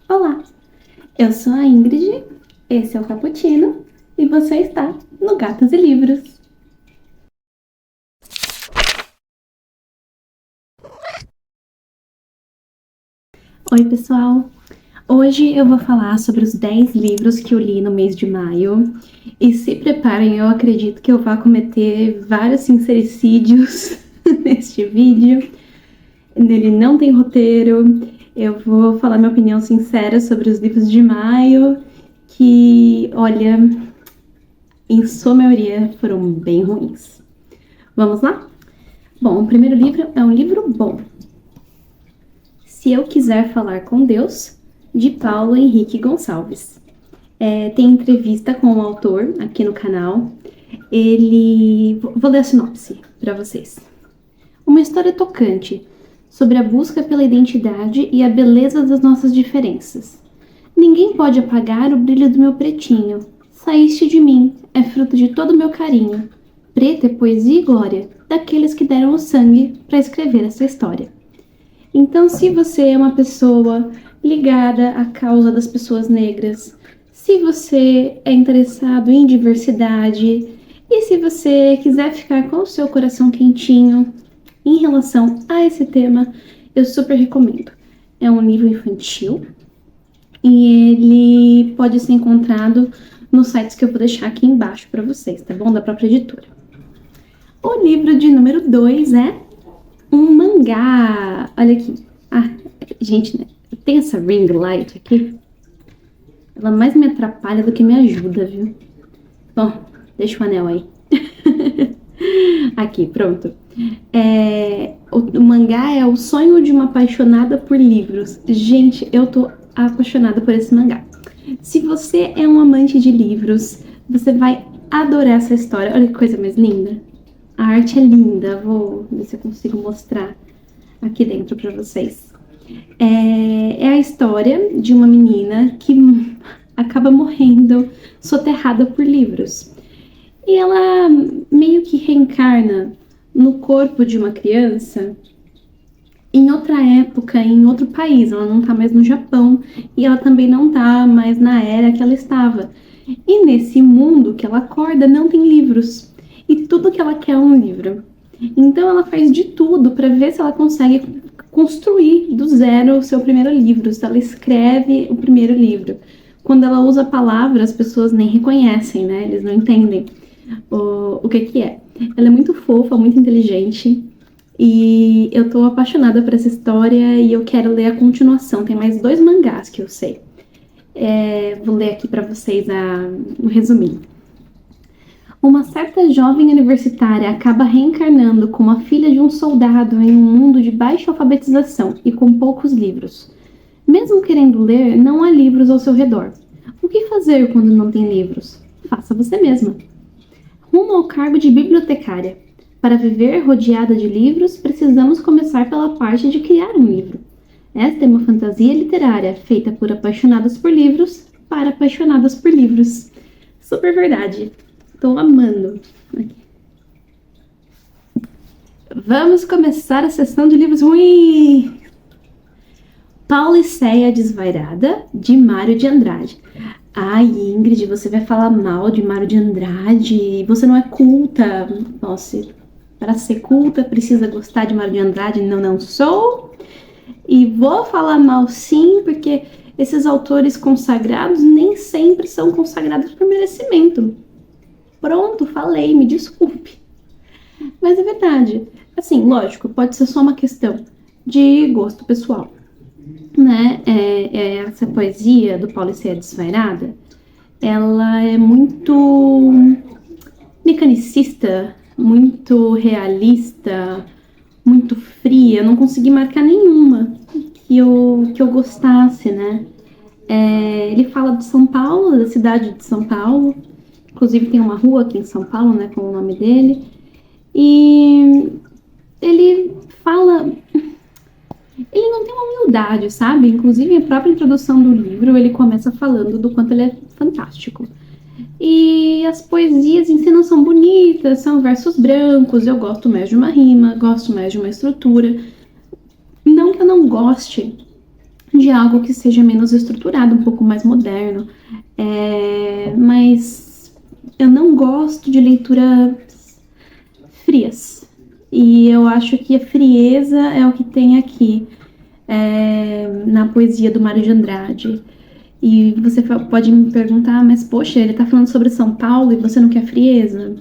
Olá, eu sou a Ingrid, esse é o Cappuccino e você está no Gatos e Livros. Oi, pessoal! Hoje eu vou falar sobre os 10 livros que eu li no mês de maio. E se preparem, eu acredito que eu vá cometer vários sincericídios neste vídeo. Ele não tem roteiro, eu vou falar minha opinião sincera sobre os livros de maio, que, olha, em sua maioria foram bem ruins. Vamos lá? Bom, o primeiro livro é um livro bom. Se Eu Quiser Falar com Deus, de Paulo Henrique Gonçalves. Tem entrevista com o autor aqui no canal. Vou ler a sinopse para vocês. Uma história tocante sobre a busca pela identidade e a beleza das nossas diferenças. Ninguém pode apagar o brilho do meu pretinho. Saíste de mim, é fruto de todo o meu carinho. Preta é poesia e glória daqueles que deram o sangue para escrever essa história. Então, se você é uma pessoa ligada à causa das pessoas negras, se você é interessado em diversidade e se você quiser ficar com o seu coração quentinho em relação a esse tema, eu super recomendo. É um livro infantil e ele pode ser encontrado nos sites que eu vou deixar aqui embaixo para vocês, tá bom? Da própria editora. O livro de número 2 é um mangá. Olha aqui. Ah, gente, né? Tem essa ring light aqui. Ela mais me atrapalha do que me ajuda, viu? Bom, deixa o anel aí. Aqui, pronto. O mangá é o sonho de uma apaixonada por livros. Gente, eu tô apaixonada por esse mangá. Se você é um amante de livros, você vai adorar essa história. Olha que coisa mais linda. A arte é linda. Vou ver se eu consigo mostrar aqui dentro pra vocês. É a história de uma menina que acaba morrendo soterrada por livros. E ela meio que reencarna no corpo de uma criança em outra época, em outro país. Ela não tá mais no Japão e ela também não tá mais na era que ela estava. E nesse mundo que ela acorda não tem livros. E tudo que ela quer é um livro. Então ela faz de tudo para ver se ela consegue construir do zero o seu primeiro livro, se ela escreve o primeiro livro. Quando ela usa palavras, as pessoas nem reconhecem, né? Eles não entendem o que é. Ela é muito fofa, muito inteligente e eu tô apaixonada por essa história e eu quero ler a continuação. Tem mais 2 mangás que eu sei. Vou ler aqui para vocês um resuminho. Uma certa jovem universitária acaba reencarnando como a filha de um soldado em um mundo de baixa alfabetização e com poucos livros. Mesmo querendo ler, não há livros ao seu redor. O que fazer quando não tem livros? Faça você mesma. Rumo ao cargo de bibliotecária. Para viver rodeada de livros, precisamos começar pela parte de criar um livro. Esta é uma fantasia literária feita por apaixonadas por livros para apaixonadas por livros. Super verdade. Tô amando. Vamos começar a sessão de livros ruins. Pauliceia Desvairada, de Mário de Andrade. Ai, Ingrid, você vai falar mal de Mário de Andrade. Você não é culta. Nossa, para ser culta precisa gostar de Mário de Andrade. Não, não sou. E vou falar mal sim, porque esses autores consagrados nem sempre são consagrados por merecimento. Pronto, falei, me desculpe. Mas é verdade. Assim, lógico, pode ser só uma questão de gosto pessoal, né? Essa poesia do Pauliceia Desvairada, ela é muito mecanicista, muito realista, muito fria. Eu não consegui marcar nenhuma que eu gostasse, né? Ele fala de São Paulo, da cidade de São Paulo. Inclusive tem uma rua aqui em São Paulo, né, com o nome dele. E ele fala... Ele não tem uma humildade, sabe? Inclusive, a própria introdução do livro, ele começa falando do quanto ele é fantástico. E as poesias em si não são bonitas, são versos brancos. Eu gosto mais de uma rima, gosto mais de uma estrutura. Não que eu não goste de algo que seja menos estruturado, um pouco mais moderno. Mas eu não gosto de leituras frias. E eu acho que a frieza é o que tem aqui na poesia do Mário de Andrade. E você pode me perguntar, mas poxa, ele tá falando sobre São Paulo e você não quer frieza?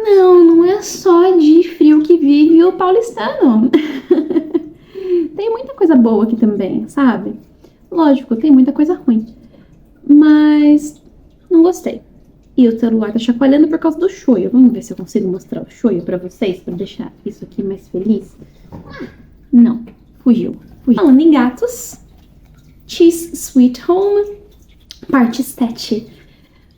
Não, não é só de frio que vive o paulistano. Tem muita coisa boa aqui também, sabe? Lógico, tem muita coisa ruim. Mas não gostei. E o celular tá chacoalhando por causa do shoyu. Vamos ver se eu consigo mostrar o shoyu pra vocês, pra deixar isso aqui mais feliz. Não, fugiu. Falando em gatos, Cheese Sweet Home, parte 7.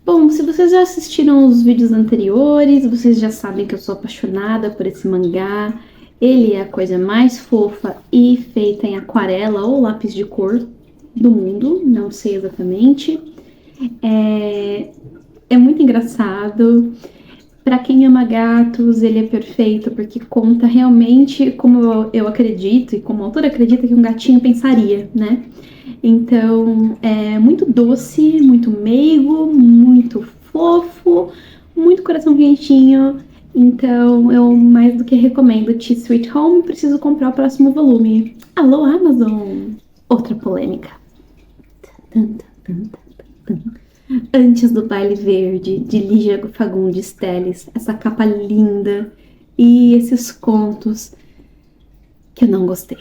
Bom, se vocês já assistiram os vídeos anteriores, vocês já sabem que eu sou apaixonada por esse mangá. Ele é a coisa mais fofa e feita em aquarela ou lápis de cor do mundo, não sei exatamente. É muito engraçado. Para quem ama gatos, ele é perfeito porque conta realmente como eu acredito e como o autor acredita que um gatinho pensaria, né? Então, é muito doce, muito meigo, muito fofo, muito coração quentinho. Então, eu mais do que recomendo Tea Sweet Home. Preciso comprar o próximo volume. Alô, Amazon! Outra polêmica. Antes do Baile Verde, de Lígia Fagundes Telles, essa capa linda e esses contos que eu não gostei.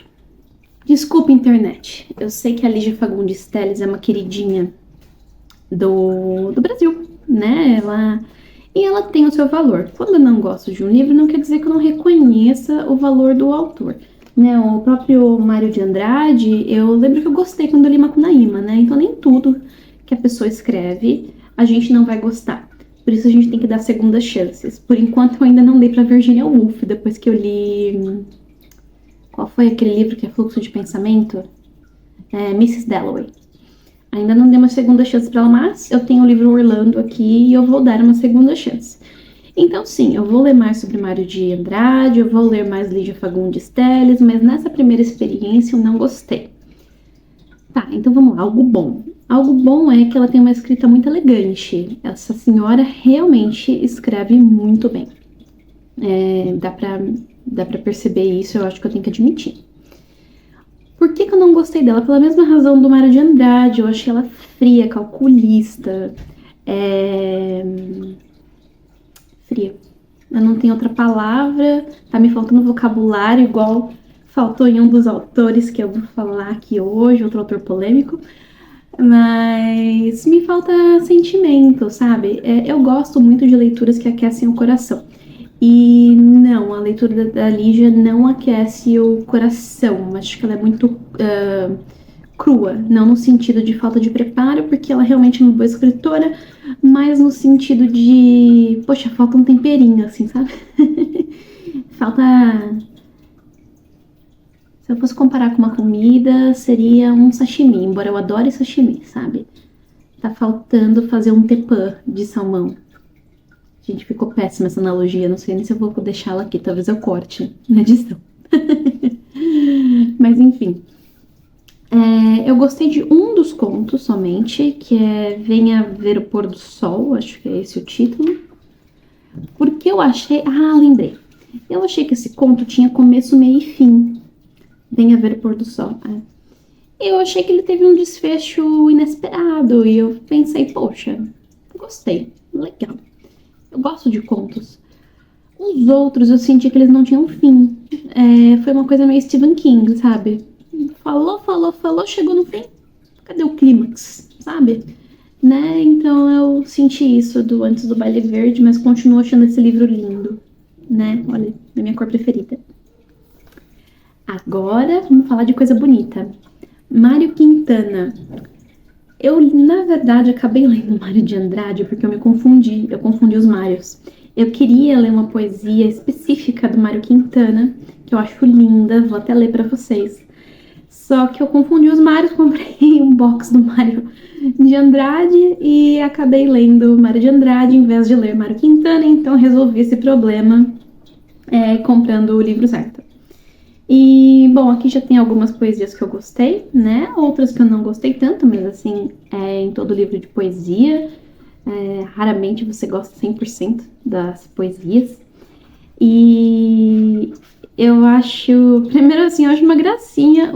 Desculpa, internet, eu sei que a Lígia Fagundes Telles é uma queridinha do Brasil, né? Ela tem o seu valor. Quando eu não gosto de um livro, não quer dizer que eu não reconheça o valor do autor. Né, o próprio Mário de Andrade, eu lembro que eu gostei quando eu li Macunaíma, né? Então nem tudo que a pessoa escreve, a gente não vai gostar. Por isso a gente tem que dar segundas chances. Por enquanto eu ainda não dei pra Virginia Woolf, depois que eu li... Qual foi aquele livro que é Fluxo de Pensamento? Mrs. Dalloway. Ainda não dei uma segunda chance pra ela, mas eu tenho o livro Orlando aqui e eu vou dar uma segunda chance. Então sim, eu vou ler mais sobre Mário de Andrade, eu vou ler mais Lígia Fagundes Telles, mas nessa primeira experiência eu não gostei. Tá, então vamos lá, algo bom. Algo bom é que ela tem uma escrita muito elegante. Essa senhora realmente escreve muito bem. Dá pra perceber isso, eu acho que eu tenho que admitir. Por que eu não gostei dela? Pela mesma razão do Mário de Andrade. Eu achei ela fria, calculista. Fria. Eu não tenho outra palavra. Tá me faltando vocabulário, igual faltou em um dos autores que eu vou falar aqui hoje, outro autor polêmico. Mas me falta sentimento, sabe? Eu gosto muito de leituras que aquecem o coração. E não, a leitura da Lígia não aquece o coração. Acho que ela é muito crua. Não no sentido de falta de preparo, porque ela realmente é uma boa escritora, mas no sentido de... Poxa, falta um temperinho, assim, sabe? Falta... Se eu fosse comparar com uma comida, seria um sashimi, embora eu adore sashimi, sabe? Tá faltando fazer um tepã de salmão. Gente, ficou péssima essa analogia, não sei nem se eu vou deixá-la aqui, talvez eu corte na edição. Mas enfim. Eu gostei de um dos contos somente, que é Venha Ver o Pôr do Sol, acho que é esse o título. Porque eu achei... Ah, lembrei. Eu achei que esse conto tinha começo, meio e fim. Venha Ver o Pôr do Sol. Eu achei que ele teve um desfecho inesperado e eu pensei, poxa, gostei, legal. Eu gosto de contos. Os outros eu senti que eles não tinham fim. Foi uma coisa meio Stephen King, sabe? Falou, chegou no fim. Cadê o clímax, sabe? Né? Então eu senti isso antes do Baile Verde, mas continuo achando esse livro lindo. Né? Olha, é a minha cor preferida. Agora, vamos falar de coisa bonita. Mário Quintana. Eu, na verdade, acabei lendo Mário de Andrade porque eu confundi os Mários. Eu queria ler uma poesia específica do Mário Quintana, que eu acho linda, vou até ler pra vocês. Só que eu confundi os Mários, comprei um box do Mário de Andrade e acabei lendo Mário de Andrade em vez de ler Mário Quintana, então resolvi esse problema comprando o livro certo. E, bom, aqui já tem algumas poesias que eu gostei, né? Outras que eu não gostei tanto, mas assim, em todo livro de poesia, raramente você gosta 100% das poesias. E eu acho, primeiro assim, eu acho uma gracinha,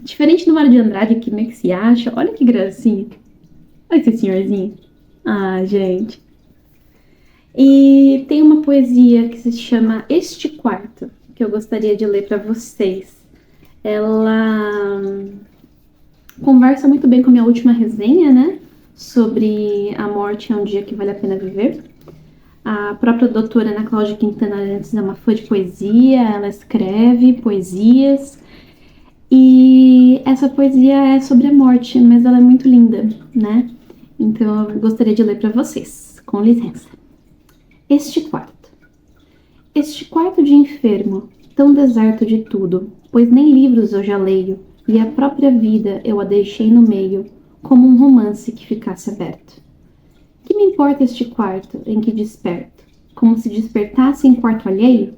diferente do Mário de Andrade, que meio que se acha, olha que gracinha. Olha esse senhorzinho. Ah, gente. E tem uma poesia que se chama Este Quarto, que eu gostaria de ler para vocês. Ela conversa muito bem com a minha última resenha, né? Sobre a morte é um dia que vale a pena viver. A própria doutora Ana Cláudia Quintana antes é uma fã de poesia, ela escreve poesias. E essa poesia é sobre a morte, mas ela é muito linda, né? Então eu gostaria de ler para vocês, com licença. Este quarto. Este quarto de enfermo, tão deserto de tudo, pois nem livros eu já leio, e a própria vida eu a deixei no meio, como um romance que ficasse aberto. Que me importa este quarto em que desperto, como se despertasse em quarto alheio?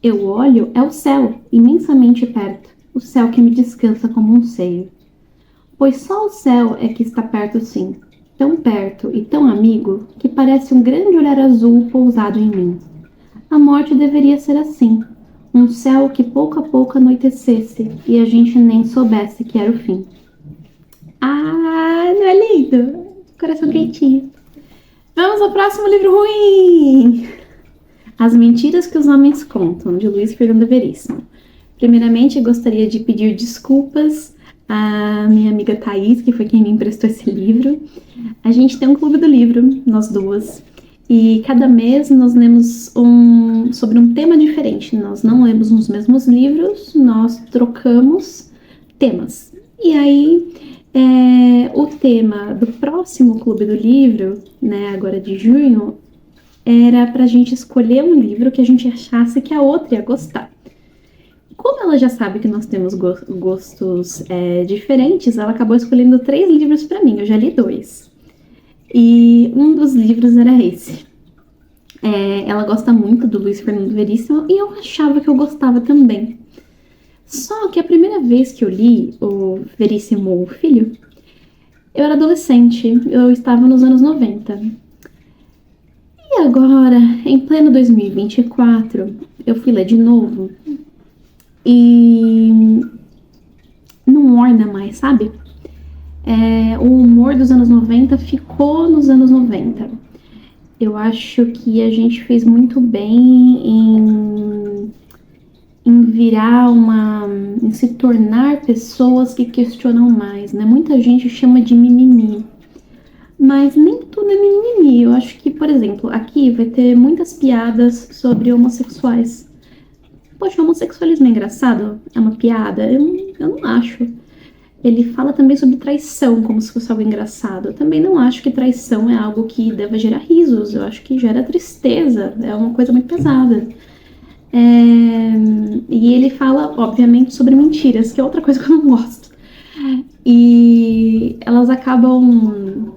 Eu olho, é o céu, imensamente perto, o céu que me descansa como um seio. Pois só o céu é que está perto sim, tão perto e tão amigo, que parece um grande olhar azul pousado em mim. A morte deveria ser assim, um céu que pouco a pouco anoitecesse e a gente nem soubesse que era o fim. Ah, não é lindo? Coração quentinho. Vamos ao próximo livro ruim! As Mentiras que os Homens Contam, de Luiz Fernando Veríssimo. Primeiramente, gostaria de pedir desculpas à minha amiga Thaís, que foi quem me emprestou esse livro. A gente tem um clube do livro, nós duas, e cada mês nós lemos sobre um tema diferente. Nós não lemos os mesmos livros, nós trocamos temas. E aí, o tema do próximo clube do livro, né, agora de junho, era pra gente escolher um livro que a gente achasse que a outra ia gostar. Como ela já sabe que nós temos gostos diferentes, ela acabou escolhendo 3 livros para mim. Eu já li 2. E um dos livros era esse. Ela gosta muito do Luiz Fernando Veríssimo e eu achava que eu gostava também. Só que a primeira vez que eu li o Veríssimo o Filho, eu era adolescente, eu estava nos anos 90. E agora, em pleno 2024, eu fui ler de novo e não orna mais, sabe? O humor dos anos 90 ficou nos anos 90. Eu acho que a gente fez muito bem em virar em se tornar pessoas que questionam mais, né? Muita gente chama de mimimi, mas nem tudo é mimimi. Eu acho que, por exemplo, aqui vai ter muitas piadas sobre homossexuais. Poxa, o homossexualismo é engraçado? É uma piada? Eu não acho. Ele fala também sobre traição, como se fosse algo engraçado. Eu também não acho que traição é algo que deva gerar risos. Eu acho que gera tristeza. É uma coisa muito pesada. E ele fala, obviamente, sobre mentiras, que é outra coisa que eu não gosto. E elas acabam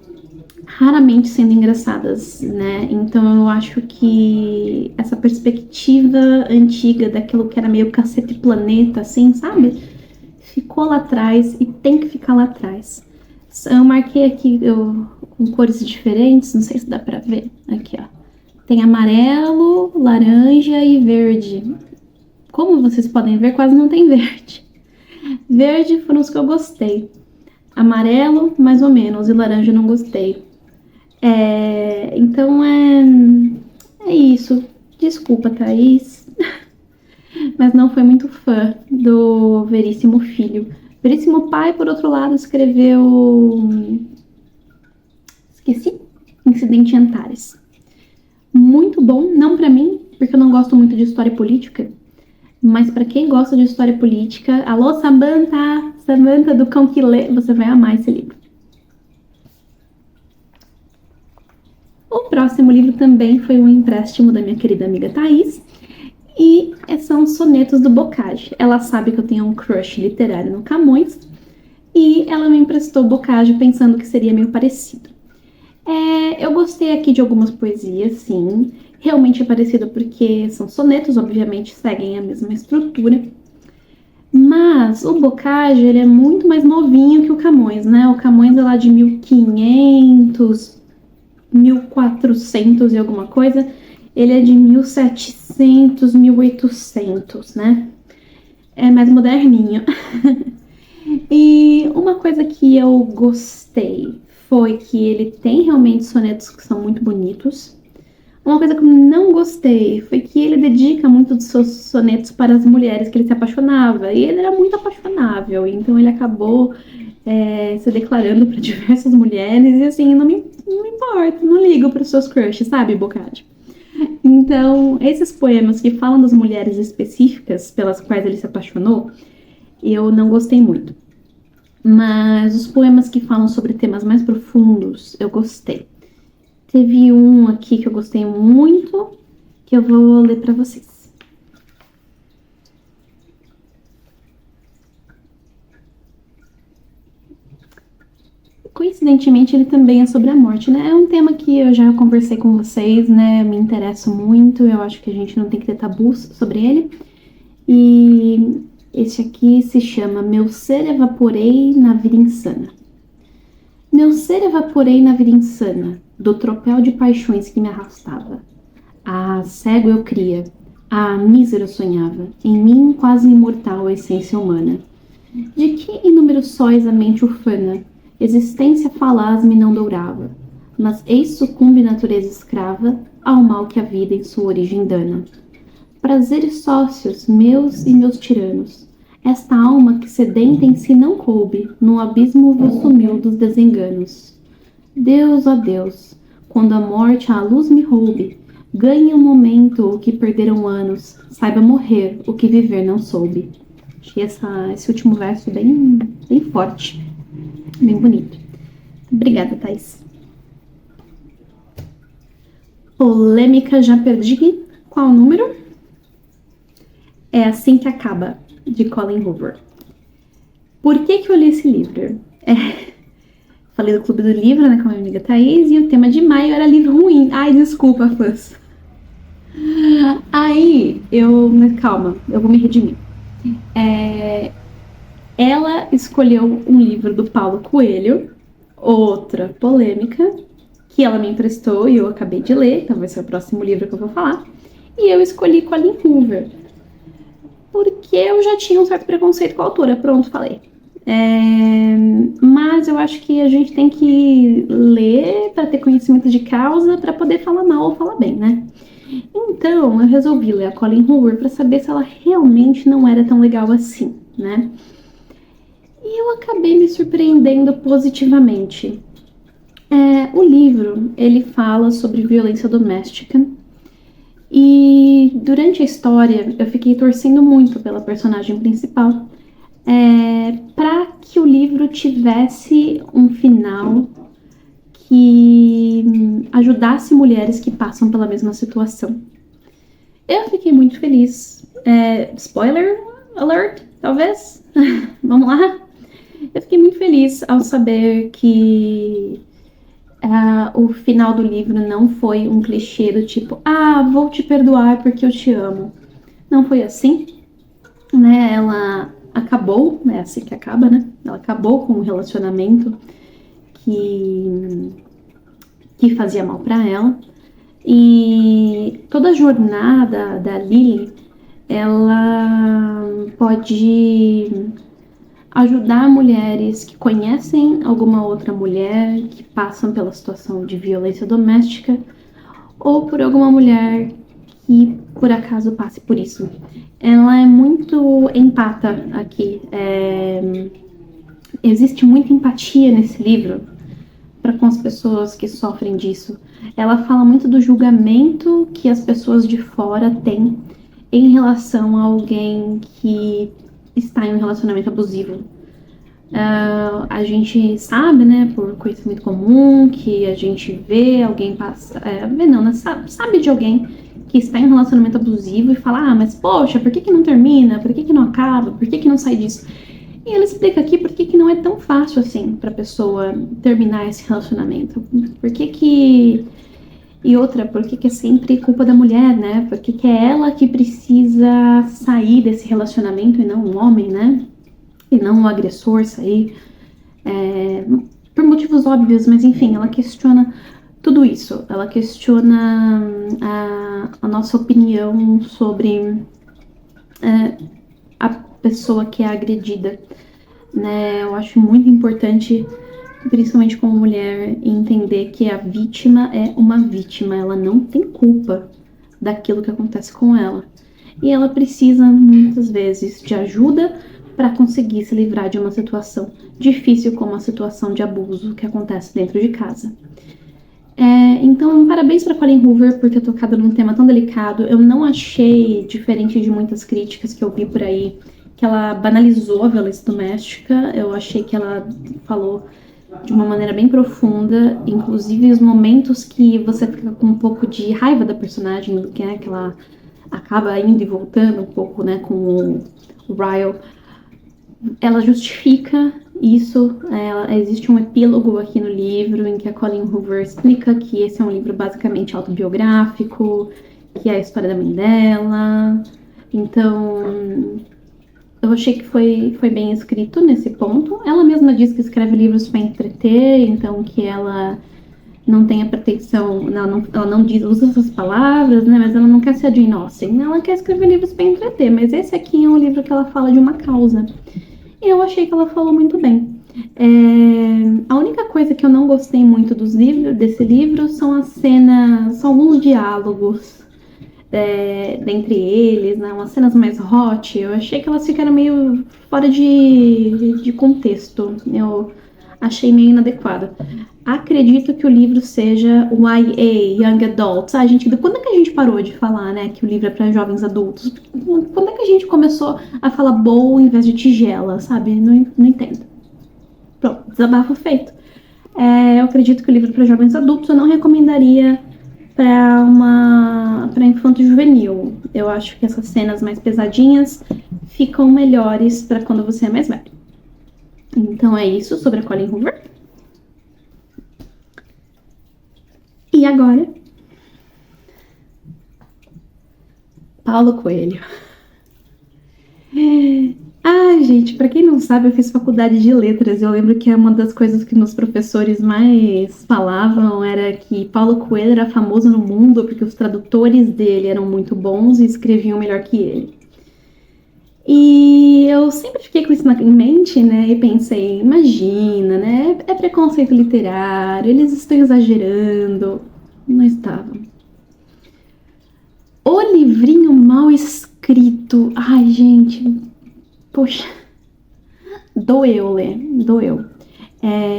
raramente sendo engraçadas, né? Então eu acho que essa perspectiva antiga daquilo que era meio Cacete Planeta, assim, sabe? Ficou lá atrás e tem que ficar lá atrás. Eu marquei aqui com cores diferentes, não sei se dá pra ver. Aqui, ó. Tem amarelo, laranja e verde. Como vocês podem ver, quase não tem verde. Verde foram os que eu gostei. Amarelo, mais ou menos, e laranja eu não gostei. Então é isso. Desculpa, Thaís. Mas não foi muito fã do Veríssimo Filho. Veríssimo Pai, por outro lado, escreveu... Esqueci? Incidente em Antares. Muito bom, não pra mim, porque eu não gosto muito de história política. Mas pra quem gosta de história política... Alô, Samantha! Samantha do Cão que Lê, você vai amar esse livro. O próximo livro também foi um empréstimo da minha querida amiga Thaís. E são sonetos do Bocage. Ela sabe que eu tenho um crush literário no Camões. E ela me emprestou Bocage pensando que seria meio parecido. Eu gostei aqui de algumas poesias, sim. Realmente é parecido porque são sonetos, obviamente seguem a mesma estrutura. Mas o Bocage, ele é muito mais novinho que o Camões, né? O Camões é lá de 1500, 1400 e alguma coisa. Ele é de 1700, 1800, né? É mais moderninho. E uma coisa que eu gostei foi que ele tem realmente sonetos que são muito bonitos. Uma coisa que eu não gostei foi que ele dedica muito dos seus sonetos para as mulheres que ele se apaixonava. E ele era muito apaixonável, então ele acabou se declarando para diversas mulheres. E assim, não me importa, não ligo para os seus crushes, sabe, Boccaccio? Então, esses poemas que falam das mulheres específicas pelas quais ele se apaixonou, eu não gostei muito. Mas os poemas que falam sobre temas mais profundos, eu gostei. Teve um aqui que eu gostei muito, que eu vou ler para vocês. Coincidentemente, ele também é sobre a morte, né? É um tema que eu já conversei com vocês, né? Me interesso muito, eu acho que a gente não tem que ter tabus sobre ele. E esse aqui se chama Meu Ser Evaporei na Vida Insana. Meu ser evaporei na vida insana, do tropel de paixões que me arrastava. Ah, cego eu cria, ah, mísero sonhava, em mim quase imortal a essência humana. De que inúmeros sóis a mente ufana, existência falaz me não dourava, mas eis sucumbe natureza escrava ao mal que a vida em sua origem dana. Prazeres sócios, meus e meus tiranos, esta alma que sedenta em si não coube, no abismo vos sumiu dos desenganos. Deus, ó Deus, quando a morte à luz me roube, ganhe um momento o que perderam anos, saiba morrer o que viver não soube. Achei esse último verso bem forte, bem bonito. Obrigada, Thaís. Polêmica já perdi. Qual número? É Assim que Acaba, de Colin Hoover. Por que eu li esse livro? Falei do Clube do Livro, né, com a minha amiga Thaís, e o tema de maio era livro ruim. Ai, desculpa, fãs. Aí, calma, eu vou me redimir. Ela escolheu um livro do Paulo Coelho, outra polêmica, que ela me emprestou e eu acabei de ler, então vai ser o próximo livro que eu vou falar. E eu escolhi Colin Hoover, porque eu já tinha um certo preconceito com a autora. Pronto, falei. Mas eu acho que a gente tem que ler para ter conhecimento de causa para poder falar mal ou falar bem, né? Então eu resolvi ler a Colin Hoover para saber se ela realmente não era tão legal assim, né? E eu acabei me surpreendendo positivamente. O livro, ele fala sobre violência doméstica e durante a história eu fiquei torcendo muito pela personagem principal para que o livro tivesse um final que ajudasse mulheres que passam pela mesma situação. Eu fiquei muito feliz. Spoiler alert, talvez? Vamos lá? Eu fiquei muito feliz ao saber que o final do livro não foi um clichê do tipo, vou te perdoar porque eu te amo. Não foi assim, né? Ela acabou, é assim que acaba, né? Ela acabou com um relacionamento que fazia mal para ela. E toda a jornada da Lily, ela pode ajudar mulheres que conhecem alguma outra mulher que passam pela situação de violência doméstica ou por alguma mulher que por acaso passe por isso. Ela é muito empata aqui. Existe muita empatia nesse livro para com as pessoas que sofrem disso. Ela fala muito do julgamento que as pessoas de fora têm em relação a alguém que está em um relacionamento abusivo. A gente sabe, né, por conhecimento comum, que a gente vê alguém sabe de alguém que está em um relacionamento abusivo e fala, mas poxa, por que não termina? Por que não acaba? Por que não sai disso? E ele explica aqui por que não é tão fácil assim para a pessoa terminar esse relacionamento. Por que E outra, por que é sempre culpa da mulher, né? Por que é ela que precisa sair desse relacionamento e não o homem, né? E não o agressor sair. Por motivos óbvios, mas enfim, ela questiona tudo isso. Ela questiona a nossa opinião sobre a pessoa que é agredida, né? Eu acho muito importante, principalmente como mulher, entender que a vítima é uma vítima, ela não tem culpa daquilo que acontece com ela. E ela precisa, muitas vezes, de ajuda para conseguir se livrar de uma situação difícil, como a situação de abuso que acontece dentro de casa. Então, parabéns para Colleen Hoover por ter tocado num tema tão delicado. Eu não achei, diferente de muitas críticas que eu vi por aí, que ela banalizou a violência doméstica. Eu achei que ela falou de uma maneira bem profunda, inclusive os momentos que você fica com um pouco de raiva da personagem, que é que ela acaba indo e voltando um pouco, né, com o Ryle. Ela justifica isso, existe um epílogo aqui no livro em que a Colleen Hoover explica que esse é um livro basicamente autobiográfico, que é a história da mãe dela. Então, eu achei que foi bem escrito nesse ponto. Ela mesma diz que escreve livros para entreter, então que ela não tem a pretensão, ela não diz, usa essas palavras, né? Mas ela não quer ser a Jane Austen, ela quer escrever livros para entreter. Mas esse aqui é um livro que ela fala de uma causa. E eu achei que ela falou muito bem. A única coisa que eu não gostei muito desse livro são as cenas, são alguns diálogos dentre eles, né? Umas cenas mais hot. Eu achei que elas ficaram meio fora de contexto. Eu achei meio inadequado. Acredito que o livro seja YA, Young Adults. Gente, quando é que a gente parou de falar, né, que o livro é para jovens adultos? Quando é que a gente começou a falar bowl em vez de tigela, sabe? Não entendo. Pronto, desabafo feito. Eu acredito que o livro é para jovens adultos eu não recomendaria para infanto juvenil. Eu acho que essas cenas mais pesadinhas ficam melhores para quando você é mais velho. Então é isso sobre a Colleen Hoover. E agora, Paulo Coelho. Gente, pra quem não sabe, eu fiz faculdade de letras. Eu lembro que uma das coisas que meus professores mais falavam era que Paulo Coelho era famoso no mundo porque os tradutores dele eram muito bons e escreviam melhor que ele. E eu sempre fiquei com isso em mente, né? E pensei, imagina, né? É preconceito literário, eles estão exagerando. Não estavam. O livrinho mal escrito. Ai, gente. Poxa. Doeu ler. Doeu.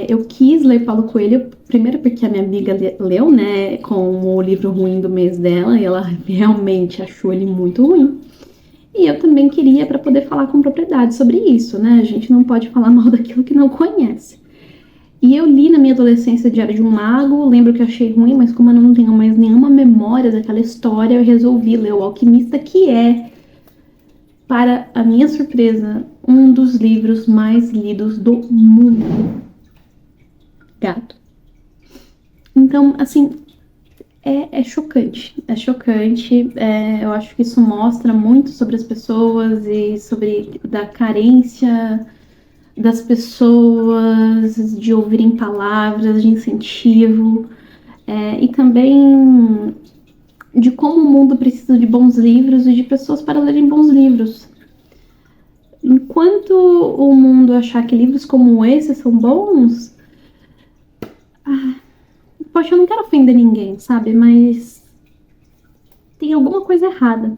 Eu quis ler Paulo Coelho, primeiro porque a minha amiga leu, né? Com o livro ruim do mês dela. E ela realmente achou ele muito ruim. E eu também queria para poder falar com propriedade sobre isso, né? A gente não pode falar mal daquilo que não conhece. E eu li na minha adolescência Diário de um Mago, lembro que achei ruim, mas como eu não tenho mais nenhuma memória daquela história, eu resolvi ler O Alquimista, que é, para a minha surpresa, um dos livros mais lidos do mundo. Gato. Então, assim, é chocante. É chocante. Eu acho que isso mostra muito sobre as pessoas e sobre da carência das pessoas de ouvirem palavras de incentivo, e também de como o mundo precisa de bons livros e de pessoas para lerem bons livros. Enquanto o mundo achar que livros como esse são bons, poxa, eu não quero ofender ninguém, sabe? Mas tem alguma coisa errada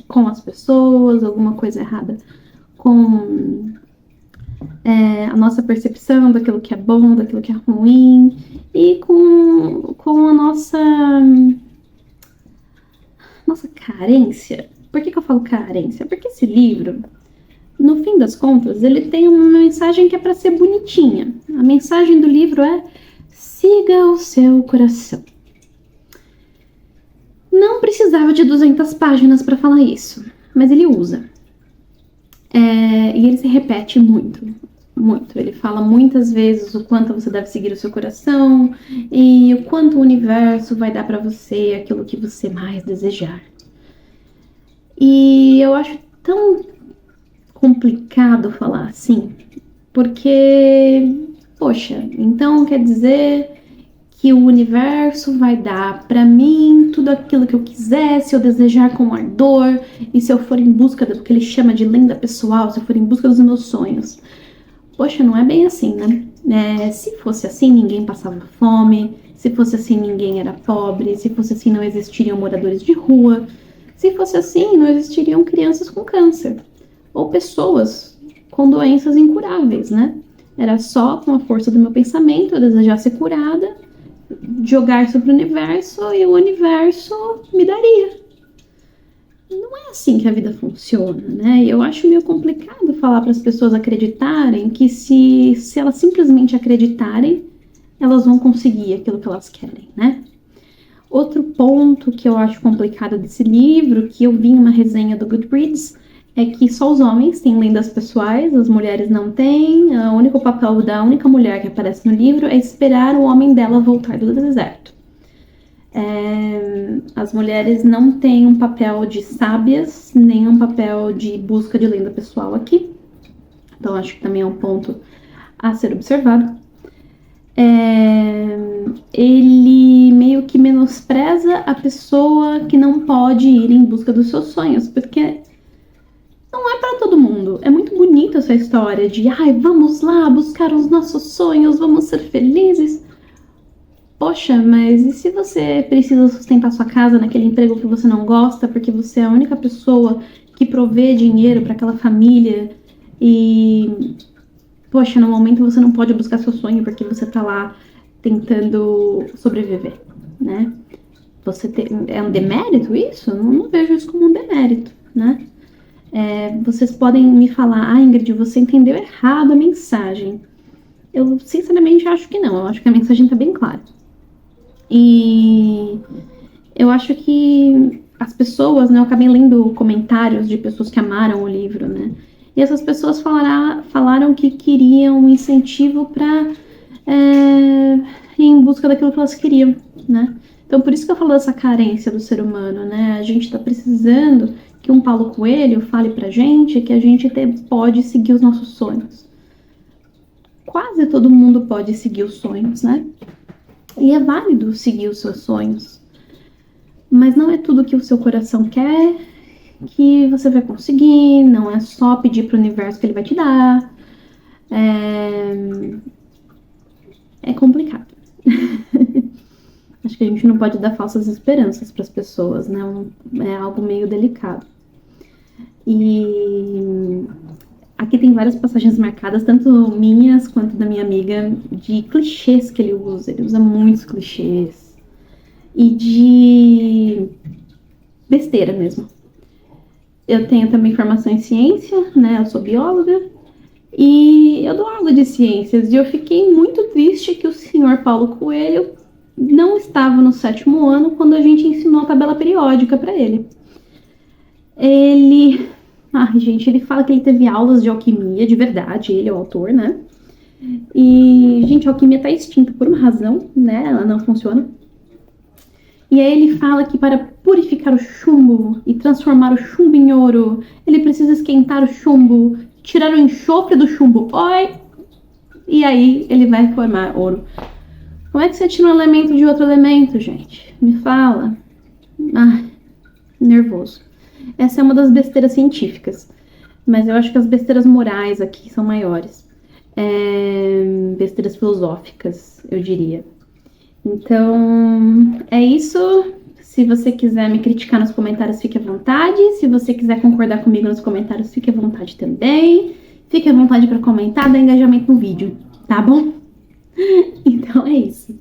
com as pessoas, alguma coisa errada com a nossa percepção daquilo que é bom, daquilo que é ruim, e com a nossa carência. Por que eu falo carência? Porque esse livro, no fim das contas, ele tem uma mensagem que é para ser bonitinha. A mensagem do livro é: siga o seu coração. Não precisava de 200 páginas para falar isso, mas ele usa. E ele se repete muito. muito. Ele fala muitas vezes o quanto você deve seguir o seu coração e o quanto o universo vai dar para você aquilo que você mais desejar. E eu acho tão complicado falar assim, porque, poxa, então quer dizer que o universo vai dar para mim tudo aquilo que eu quiser, se eu desejar com ardor, e se eu for em busca do que ele chama de lenda pessoal, se eu for em busca dos meus sonhos. Poxa, não é bem assim, né? Se fosse assim, ninguém passava fome, se fosse assim, ninguém era pobre, se fosse assim, não existiriam moradores de rua, se fosse assim, não existiriam crianças com câncer, ou pessoas com doenças incuráveis, né? Era só com a força do meu pensamento, eu desejar ser curada, jogar sobre o universo e o universo me daria. Não é assim que a vida funciona, né? E eu acho meio complicado falar para as pessoas acreditarem que se elas simplesmente acreditarem, elas vão conseguir aquilo que elas querem, né? Outro ponto que eu acho complicado desse livro, que eu vi em uma resenha do Goodreads, é que só os homens têm lendas pessoais, as mulheres não têm. O único papel da única mulher que aparece no livro é esperar o homem dela voltar do deserto. As mulheres não têm um papel de sábias, nem um papel de busca de lenda pessoal aqui. Então, acho que também é um ponto a ser observado. Ele meio que menospreza a pessoa que não pode ir em busca dos seus sonhos, porque não é para todo mundo. É muito bonita essa história de, vamos lá buscar os nossos sonhos, vamos ser felizes. Poxa, mas e se você precisa sustentar sua casa naquele emprego que você não gosta, porque você é a única pessoa que provê dinheiro para aquela família e, poxa, no momento você não pode buscar seu sonho porque você tá lá tentando sobreviver, né? É um demérito isso? Eu não vejo isso como um demérito, né? Vocês podem me falar, Ingrid, você entendeu errado a mensagem. Eu, sinceramente, acho que não. Eu acho que a mensagem tá bem clara. E eu acho que as pessoas, né, eu acabei lendo comentários de pessoas que amaram o livro, né? E essas pessoas falaram que queriam um incentivo para ir em busca daquilo que elas queriam, né? Então, por isso que eu falo dessa carência do ser humano, né? A gente tá precisando que um Paulo Coelho fale pra gente que a gente pode seguir os nossos sonhos. Quase todo mundo pode seguir os sonhos, né? E é válido seguir os seus sonhos. Mas não é tudo que o seu coração quer que você vai conseguir. Não é só pedir pro universo que ele vai te dar. É complicado. Acho que a gente não pode dar falsas esperanças para as pessoas, né? É algo meio delicado. E aqui tem várias passagens marcadas, tanto minhas quanto da minha amiga, de clichês que ele usa. Ele usa muitos clichês. E de besteira mesmo. Eu tenho também formação em ciência, né? Eu sou bióloga. E eu dou aula de ciências. E eu fiquei muito triste que o senhor Paulo Coelho não estava no 7º ano quando a gente ensinou a tabela periódica para ele. Ele fala que ele teve aulas de alquimia, de verdade, ele é o autor, né? E, gente, a alquimia tá extinta por uma razão, né? Ela não funciona. E aí ele fala que para purificar o chumbo e transformar o chumbo em ouro, ele precisa esquentar o chumbo, tirar o enxofre do chumbo, e aí ele vai formar ouro. Como é que você tira um elemento de outro elemento, gente? Me fala. Nervoso. Essa é uma das besteiras científicas. Mas eu acho que as besteiras morais aqui são maiores. Besteiras filosóficas, eu diria. Então, é isso. Se você quiser me criticar nos comentários, fique à vontade. Se você quiser concordar comigo nos comentários, fique à vontade também. Fique à vontade para comentar, dar engajamento no vídeo, tá bom? Então é isso.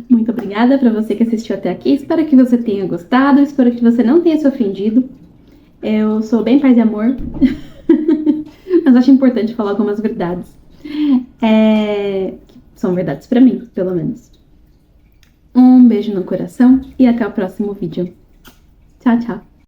Muito obrigada para você que assistiu até aqui. Espero que você tenha gostado. Espero que você não tenha se ofendido. Eu sou bem paz e amor. Mas acho importante falar algumas verdades. São verdades para mim, pelo menos. Um beijo no coração e até o próximo vídeo. Tchau, tchau.